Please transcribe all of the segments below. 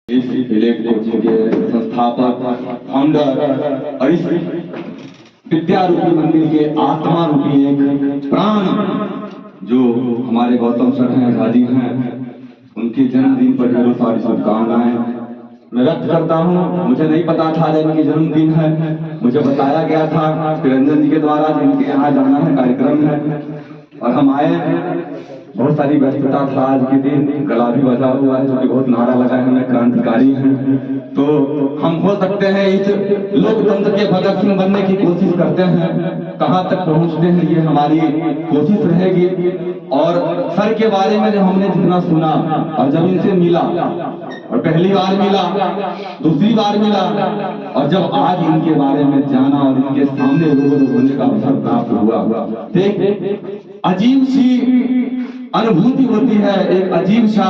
इस village coaching के संस्थापक फाउंडर और इस विद्या रूपी मंदिर के आत्मा रूपी एक प्राण जो हमारे गौतम सर हैं, आजादी हैं, उनके जन्मदिन पर ढेरों सारी शुभकामनाएं मैं व्यक्त करता हूँ। मुझे नहीं पता था जब इनकी जन्मदिन है, मुझे बताया गया था रंजन जी के द्वारा जिनके यहाँ जाना है, कार्यक्रम है, और हम आए। बहुत सारी व्यस्तता था आज के दिन, गला भी बजा हुआ है, जो कि बहुत नारा लगा है, हमें क्रांतिकारी हैं। तो हम हो सकते हैं इस लोकतंत्र के भगत सिंह बनने की कोशिश करते हैं, कहाँ तक पहुँचते हैं ये हमारी कोशिश रहेगी। और सर के बारे में जब हमने जितना सुना और जब इनसे मिला, और पहली बार मिला, दूसरी बार मिला, और जब आज इनके बारे में जाना और इनके सामने रूबरू होने का अवसर प्राप्त हुआ, एक अजीब सी अनुभूति होती है, एक अजीब सा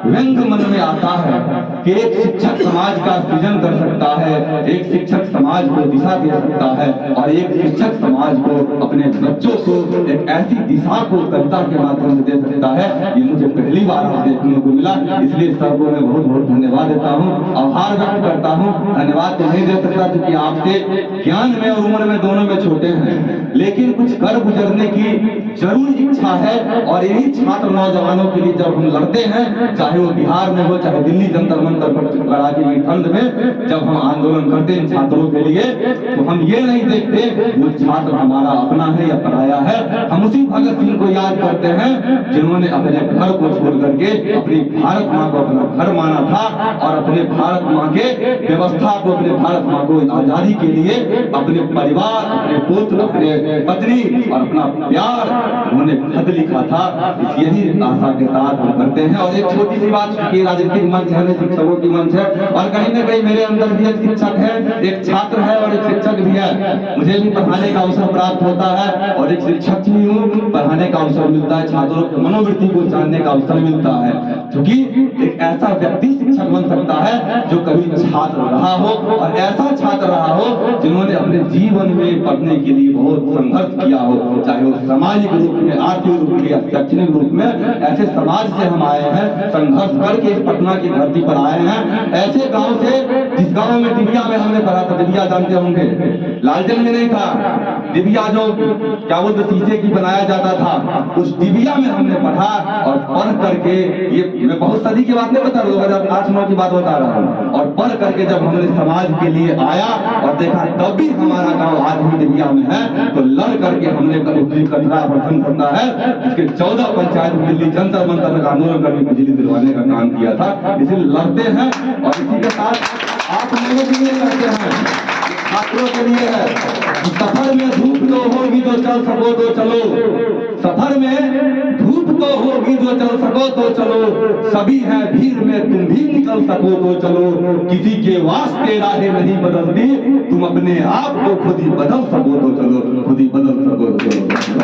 व्यंग मन में आता है कि एक शिक्षक समाज का सृजन कर सकता है, एक शिक्षक समाज को दिशा दे सकता है, और एक शिक्षक समाज को अपने बच्चों को एक ऐसी दिशा को कविता के माध्यम से दे सकता है। ये मुझे पहली बार देखने को मिला, इसलिए सर को मैं बहुत बहुत धन्यवाद देता हूँ, आभार व्यक्त करता हूँ। धन्यवाद तो नहीं दे सकता क्योंकि आपसे ज्ञान में और उम्र में दोनों में छोटे हैं, लेकिन कुछ कर गुजरने की जरूर इच्छा है। और यही छात्र नौजवानों के लिए जब हम लड़ते हैं, चाहे वो बिहार में हो, चाहे दिल्ली जंतर मंतर पर कड़ाके की ठंड में जब हम आंदोलन करते हैं छात्रों के लिए, तो हम ये नहीं देखते वो छात्र हमारा अपना है या पराया है। हम उसी भगत सिंह को याद करते हैं जिन्होंने अपने घर को छोड़ करके अपनी भारत माँ को अपना घर माना था, और अपने भारत माँ के व्यवस्था को, अपने भारत माँ को आजादी के लिए अपने परिवार, अपने पुत्र, अपने पत्नी और अपना प्यार उन्होंने खत लिखा था। यही आशा के साथ हम करते हैं। और एक छोटी सी बात, कि राजनीतिक मंच है, शिक्षकों की मंच है, और कहीं ना कहीं मेरे अंदर भी एक शिक्षक है, एक छात्र है और एक शिक्षक भी है। मुझे भी पढ़ाने का अवसर प्राप्त होता है और एक शिक्षक भी हूँ, पढ़ाने का अवसर मिलता है, छात्रों की मनोवृत्ति को जानने का अवसर मिलता है, क्योंकि एक ऐसा व्यक्ति शिक्षक बन सकता है जो कभी छात्र रहा हो, और ऐसा छात्र रहा हो जिन्होंने अपने जीवन में पढ़ने के लिए बहुत संघर्ष किया हो, चाहे वो सामाजिक रूप में, आर्थिक रूप में या शैक्षणिक रूप में। ऐसे समाज से हम आए हैं, संघर्ष करके इस पटना की धरती पर आए हैं, ऐसे गांव से जिस गांव में डिबिया में हमने पढ़ा था। डिबिया जानते होंगे, लालटेन में नहीं था, डिबिया जो क्या बोलते शीशे की बनाया जाता था, उस डिबिया में हमने पढ़ा। और पढ़ करके, ये मैं बहुत सदी की बात नहीं बता रहा हूँ, 2008-9 की बात बता रहा हूँ। और पढ़ करके जब हमने समाज के लिए आया और देखा, तब भी हमारा गांव आज भी डिबिया में है, तो लड़ करके हमने कटरा प्रखंड करता है, इसके 14 पंचायत दिल्ली जंतर मंतर का आंदोलन करके बिजली दिलवाने का काम किया था। इसलिए लड़ते हैं, और इसी के साथ आप लोगों के लिए लड़ते हैं, छात्रों के लिए है। सफर में धूप तो होगी तो चल सको तो चलो, सफर में धूप तो होगी जो चल सको तो चलो, सभी हैं भीड़ में तुम भी निकल सको तो चलो, किसी के वास्ते राहें नहीं बदलती, तुम अपने आप को खुद ही बदल सको तो चलो, खुद ही बदल सको तो चलो।